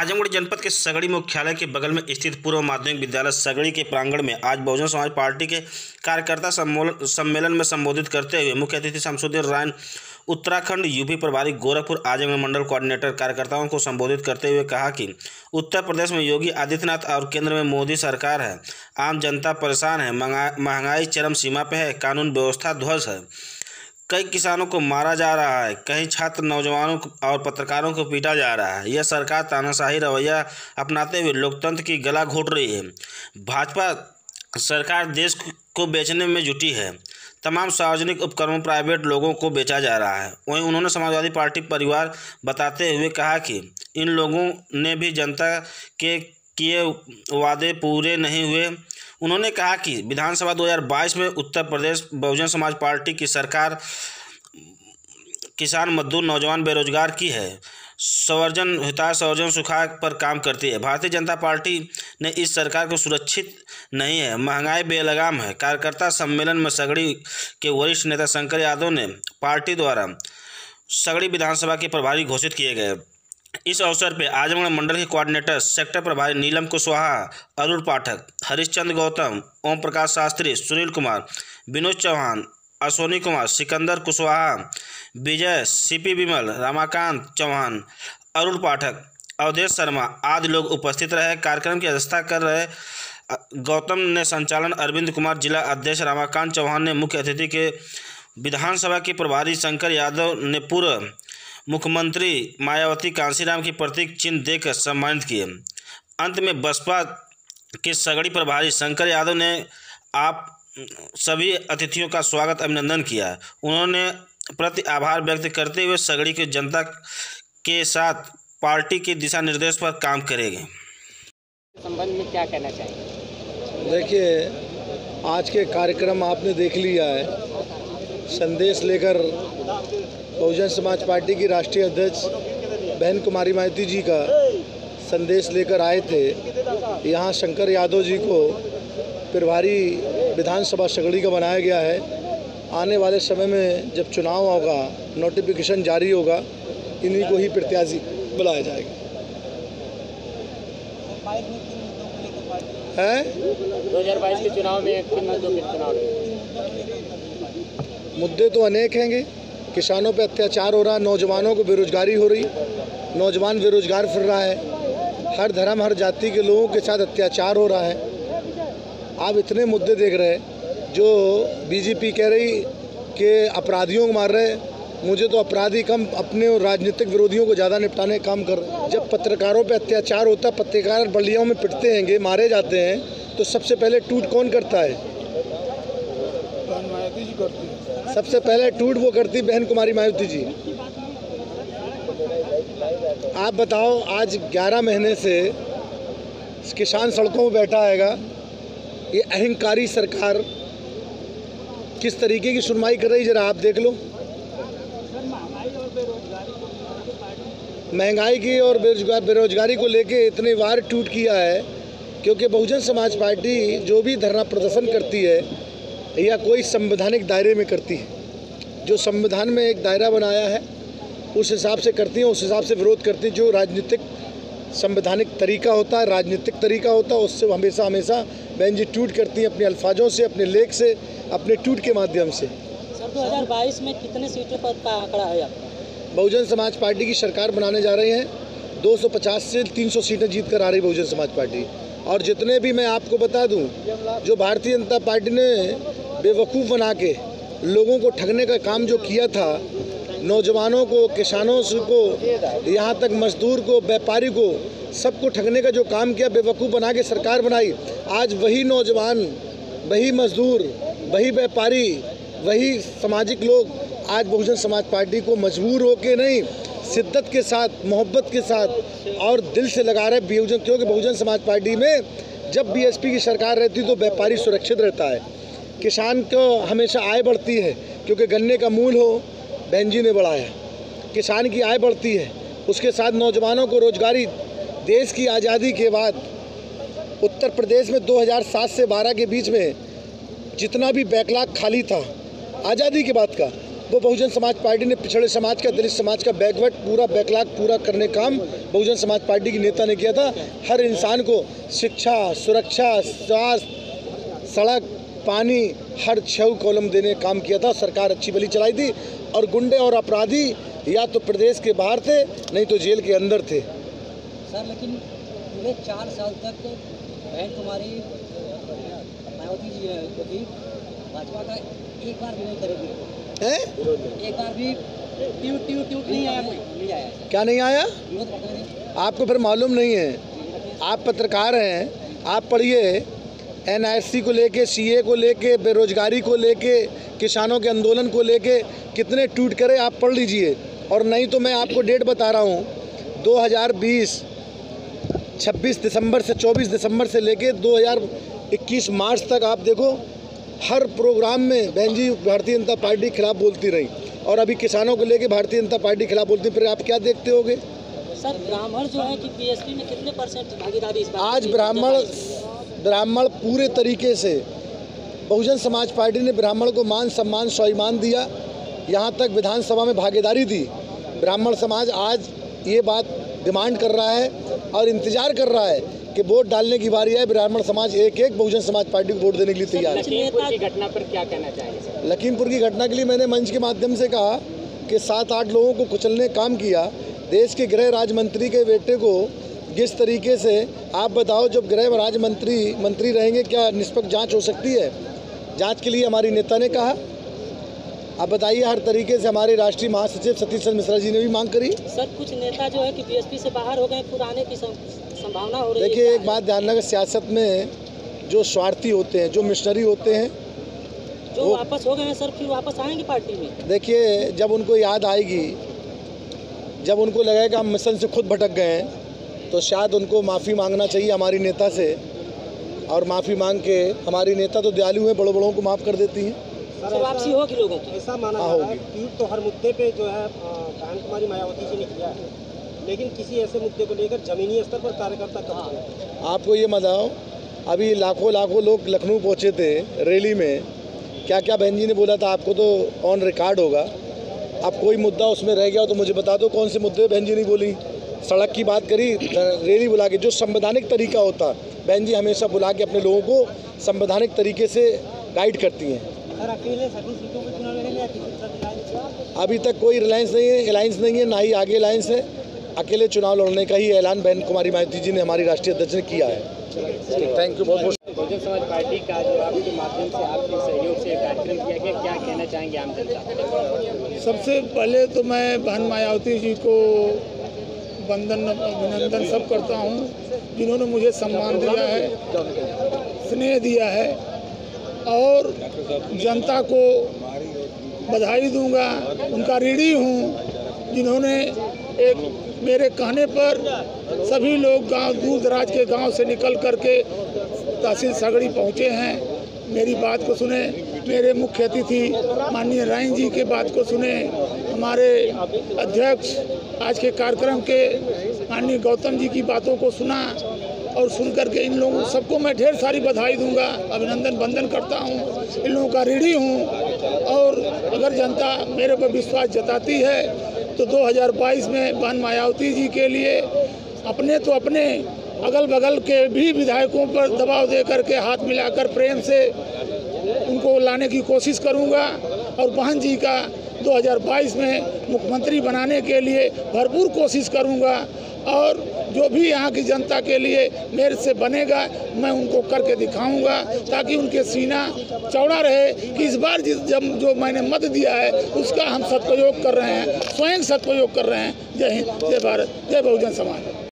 आजमगढ़ जनपद के सगड़ी मुख्यालय के बगल में स्थित पूर्व माध्यमिक विद्यालय सगड़ी के प्रांगण में आज बहुजन समाज पार्टी के कार्यकर्ता सम्मेलन में संबोधित करते हुए मुख्य अतिथि शमसुद्दीन राय, उत्तराखंड यूपी प्रभारी गोरखपुर आजमगढ़ मंडल कोऑर्डिनेटर कार्यकर्ताओं को संबोधित करते हुए कहा कि उत्तर प्रदेश में योगी आदित्यनाथ और केंद्र में मोदी सरकार है। आम जनता परेशान है, महंगाई चरम सीमा पर है, कानून व्यवस्था ध्वस्त है, कई किसानों को मारा जा रहा है, कहीं छात्र, नौजवानों और पत्रकारों को पीटा जा रहा है। यह सरकार तानाशाही रवैया अपनाते हुए लोकतंत्र की गला घोट रही है। भाजपा सरकार देश को बेचने में जुटी है। तमाम सार्वजनिक उपक्रमों प्राइवेट लोगों को बेचा जा रहा है। वहीं उन्होंने समाजवादी पार्टी परिवार बताते हुए कहा कि इन लोगों ने भी जनता के किए वादे पूरे नहीं हुए। उन्होंने कहा कि विधानसभा 2022 में उत्तर प्रदेश बहुजन समाज पार्टी की सरकार किसान, मजदूर, नौजवान, बेरोजगार की है। संवर्जन हिताय संवर्जन सुखा पर काम करती है। भारतीय जनता पार्टी ने इस सरकार को सुरक्षित नहीं है। महंगाई बेलगाम है। कार्यकर्ता सम्मेलन में सगड़ी के वरिष्ठ नेता शंकर यादव ने पार्टी द्वारा सगड़ी विधानसभा के प्रभारी घोषित किए गए। इस अवसर पर आजमगढ़ मंडल के कोऑर्डिनेटर सेक्टर प्रभारी नीलम कुशवाहा, अरुण पाठक, हरिश्चंद्र गौतम, ओम प्रकाश शास्त्री, सुनील कुमार, विनोद चौहान, अश्वनी कुमार, सिकंदर कुशवाहा, विजय, सीपी विमल, रमाकांत चौहान, अरुण पाठक, अवधेश शर्मा आदि लोग उपस्थित रहे। कार्यक्रम की अध्यक्षता कर रहे गौतम ने संचालन, अरविंद कुमार जिला अध्यक्ष, रमाकांत चौहान ने मुख्य अतिथि के, विधानसभा के प्रभारी शंकर यादव ने पूर्व मुख्यमंत्री मायावती कांशीराम की प्रतीक चिन्ह देकर सम्मानित किए। अंत में बसपा के सगड़ी प्रभारी शंकर यादव ने आप सभी अतिथियों का स्वागत अभिनंदन किया। उन्होंने प्रति आभार व्यक्त करते हुए सगड़ी की जनता के साथ पार्टी के दिशा निर्देश पर काम करेंगे। संबंध में क्या कहना चाहिए? देखिए, आज के कार्यक्रम आपने देख लिया है। संदेश लेकर बहुजन समाज पार्टी की राष्ट्रीय अध्यक्ष बहन कुमारी मायावती जी का संदेश लेकर आए थे। यहाँ शंकर यादव जी को प्रभारी विधानसभा सगड़ी का बनाया गया है। आने वाले समय में जब चुनाव होगा, नोटिफिकेशन जारी होगा, इन्हीं को ही प्रत्याशी बुलाया जाएगा। है 2022 के चुनाव में मुद्दे तो अनेक हैंगे। किसानों पे अत्याचार हो रहा है, नौजवानों को बेरोजगारी हो रही, नौजवान बेरोजगार फिर रहा है, हर धर्म हर जाति के लोगों के साथ अत्याचार हो रहा है। आप इतने मुद्दे देख रहे हैं। जो बीजेपी कह रही कि अपराधियों को मार रहे, मुझे तो अपराधी कम अपने राजनीतिक विरोधियों को ज़्यादा निपटाने का काम कर रहे हैं। जब पत्रकारों पे अत्याचार होता है, पत्रकार बलियाओं में पिटते हैंगे, मारे जाते हैं, तो सबसे पहले टूट कौन करता है? मायावती जी करती है। सबसे पहले टूट वो करती बहन कुमारी मायावती जी। आप बताओ, आज 11 महीने से किसान सड़कों में बैठा हैगा। ये अहंकारी सरकार किस तरीके की सुनवाई कर रही, जरा आप देख लो। महंगाई की और बेरोजगारी को लेके इतनी बार टूट किया है, क्योंकि बहुजन समाज पार्टी जो भी धरना प्रदर्शन करती है या कोई संवैधानिक दायरे में करती है। जो संविधान में एक दायरा बनाया है उस हिसाब से करती है, उस हिसाब से विरोध करती है। जो राजनीतिक संवैधानिक तरीका होता है, राजनीतिक तरीका होता है, उससे हमेशा बहन जी टूट करती हैं, अपने अल्फाजों से, अपने लेख से, अपने टूट के माध्यम से। सर, 2022 में कितने सीटों पर का आंकड़ा है आपका? बहुजन समाज पार्टी की सरकार बनाने जा रहे हैं। 250 से 300 सीटें जीत कर आ रही बहुजन समाज पार्टी। और जितने भी, मैं आपको बता दूं, जो भारतीय जनता पार्टी ने बेवकूफ़ बना के लोगों को ठगने का काम जो किया था, नौजवानों को, किसानों को, यहाँ तक मजदूर को, व्यापारी को, सबको ठगने का जो काम किया, बेवकूफ़ बना के सरकार बनाई। आज वही नौजवान, वही मजदूर, वही व्यापारी, वही सामाजिक लोग आज बहुजन समाज पार्टी को मजबूर होके नहीं, शिद्दत के साथ, मोहब्बत के साथ और दिल से लगा रहे बहुजन। क्योंकि बहुजन समाज पार्टी में जब बीएसपी की सरकार रहती तो व्यापारी सुरक्षित रहता है, किसान को हमेशा आय बढ़ती है, क्योंकि गन्ने का मूल हो बहन जी ने बढ़ाया, किसान की आय बढ़ती है। उसके साथ नौजवानों को रोजगारी। देश की आज़ादी के बाद उत्तर प्रदेश में 2007 से 12 के बीच में जितना भी बैकलॉग खाली था आज़ादी के बाद का, वो बहुजन समाज पार्टी ने पिछड़े समाज का, दलित समाज का बैकवर्ड पूरा बैकलॉग पूरा करने काम बहुजन समाज पार्टी की नेता ने किया था। हर इंसान को शिक्षा, सुरक्षा, स्वास्थ्य, सड़क, पानी, हर 6 कॉलम देने का काम किया था। सरकार अच्छी भली चलाई थी और गुंडे और अपराधी या तो प्रदेश के बाहर थे, नहीं तो जेल के अंदर थे। सर लेकिन पूरे 4 साल तक बहन कुमारी मायावती जी जो थी भाजपा का एक बार भी नहीं करेगी हैं? एक बार भी ट्यूट नहीं आया, नहीं आया। क्या नहीं आया? विरोध पता नहीं। आपको फिर मालूम नहीं है। आप पत्रकार हैं, आप पढ़िए। NRC को लेके, CA को लेके, बेरोजगारी को लेके, किसानों के आंदोलन को लेके कितने ट्वीट करे आप पढ़ लीजिए। और नहीं तो मैं आपको डेट बता रहा हूँ, 2020 26 दिसंबर से 24 दिसंबर से लेके 2021 मार्च तक आप देखो, हर प्रोग्राम में बहन जी भारतीय जनता पार्टी के खिलाफ बोलती रही और अभी किसानों को लेके भारतीय जनता पार्टी के खिलाफ बोलती। फिर आप क्या देखते होगे? सर ब्राह्मण जो है कि BSP में कितने % भागीदारी इस बार? आज ब्राह्मण पूरे तरीके से बहुजन समाज पार्टी ने ब्राह्मण को मान सम्मान स्वाभिमान दिया, यहाँ तक विधानसभा में भागीदारी दी। ब्राह्मण समाज आज ये बात डिमांड कर रहा है और इंतजार कर रहा है कि वोट डालने की बारी है। ब्राह्मण समाज एक बहुजन समाज पार्टी को वोट देने के लिए तैयार है। लखीमपुर की घटना पर क्या कहना चाहेंगे? लखीमपुर की घटना के लिए मैंने मंच के माध्यम से कहा कि 7-8 लोगों को कुचलने का काम किया। देश के गृह राज्य मंत्री के बेटे को किस तरीके से, आप बताओ, जब गृह राज्य मंत्री रहेंगे क्या निष्पक्ष जांच हो सकती है? जांच के लिए हमारी नेता ने कहा। आप बताइए, हर तरीके से हमारे राष्ट्रीय महासचिव सतीश चंद्र मिश्रा जी ने भी मांग करी। सर कुछ नेता जो है कि BSP से बाहर हो गए, पुराने की संभावना हो रही है। देखिए, एक बात ध्यान रखें, सियासत में जो स्वार्थी होते हैं, जो मिशनरी होते हैं, जो वापस हो गए हैं सर, फिर वापस आएंगे पार्टी में। देखिए, जब उनको याद आएगी, जब उनको लगेगा हम मिशन से खुद भटक गए हैं, तो शायद उनको माफ़ी मांगना चाहिए हमारी नेता से। और माफ़ी मांग के, हमारी नेता तो दयालु हैं, बड़ों को माफ़ कर देती हैं। सर वापसी होगी लोगों की, ऐसा माना जा रहा है। ट्वीट तो हर मुद्दे पे जो है बहन कुमारी मायावती जी ने किया है, लेकिन किसी ऐसे मुद्दे को लेकर जमीनी स्तर पर कार्यकर्ता कब करें? आपको ये बताओ, अभी लाखों लोग लखनऊ पहुँचे थे रैली में, क्या क्या बहन जी ने बोला था, आपको तो ऑन रिकॉर्ड होगा। अब कोई मुद्दा उसमें रह गया हो तो मुझे बता दो, कौन से मुद्दे बहन जी नहीं बोली? सड़क की बात करी, रैली बुला के, जो संवैधानिक तरीका होता, बहन जी हमेशा बुला के अपने लोगों को संवैधानिक तरीके से गाइड करती हैं। सर अकेले सभी सीटों पर चुनाव लड़ेंगे या किसी के साथ? अभी तक कोई अलायंस नहीं है, ना ही आगे अलायंस है। अकेले चुनाव लड़ने का ही ऐलान बहन कुमारी मायावती जी ने, हमारी राष्ट्रीय अध्यक्ष ने किया है। थैंक यू बहुत बहुत। बहुजन समाज पार्टी का जो आपके माध्यम से, आपके सहयोग से कार्यक्रम किया गया, क्या कहना चाहेंगे आम जनता? सबसे पहले तो मैं बहन मायावती जी को अभिनंदन सब करता हूँ, जिन्होंने मुझे सम्मान दिया है, स्नेह दिया है, और जनता को बधाई दूंगा। उनका ऋणी हूँ, जिन्होंने एक मेरे कहने पर सभी लोग गांव, दूर दराज के गांव से निकल करके तहसील सगड़ी पहुँचे हैं, मेरी बात को सुने। मेरे मुख्य अतिथि माननीय राइन जी के बात को सुने। हमारे अध्यक्ष आज के कार्यक्रम के माननीय गौतम जी की बातों को सुना, और सुन करके इन लोगों सबको मैं ढेर सारी बधाई दूंगा, अभिनंदन वंदन करता हूं। इन लोगों का ऋणी हूं। और अगर जनता मेरे पर विश्वास जताती है तो 2022 में बहन मायावती जी के लिए अपने अगल बगल के भी विधायकों पर दबाव दे करके, हाथ मिलाकर प्रेम से उनको लाने की कोशिश करूंगा, और बहन जी का 2022 में मुख्यमंत्री बनाने के लिए भरपूर कोशिश करूंगा। और जो भी यहाँ की जनता के लिए मेरे से बनेगा, मैं उनको करके दिखाऊंगा, ताकि उनके सीना चौड़ा रहे कि इस बार जो मैंने मत दिया है उसका हम सदुपयोग कर रहे हैं, स्वयं सदुपयोग कर रहे हैं। जय हिंद, जय भारत, जय बहुजन समाज।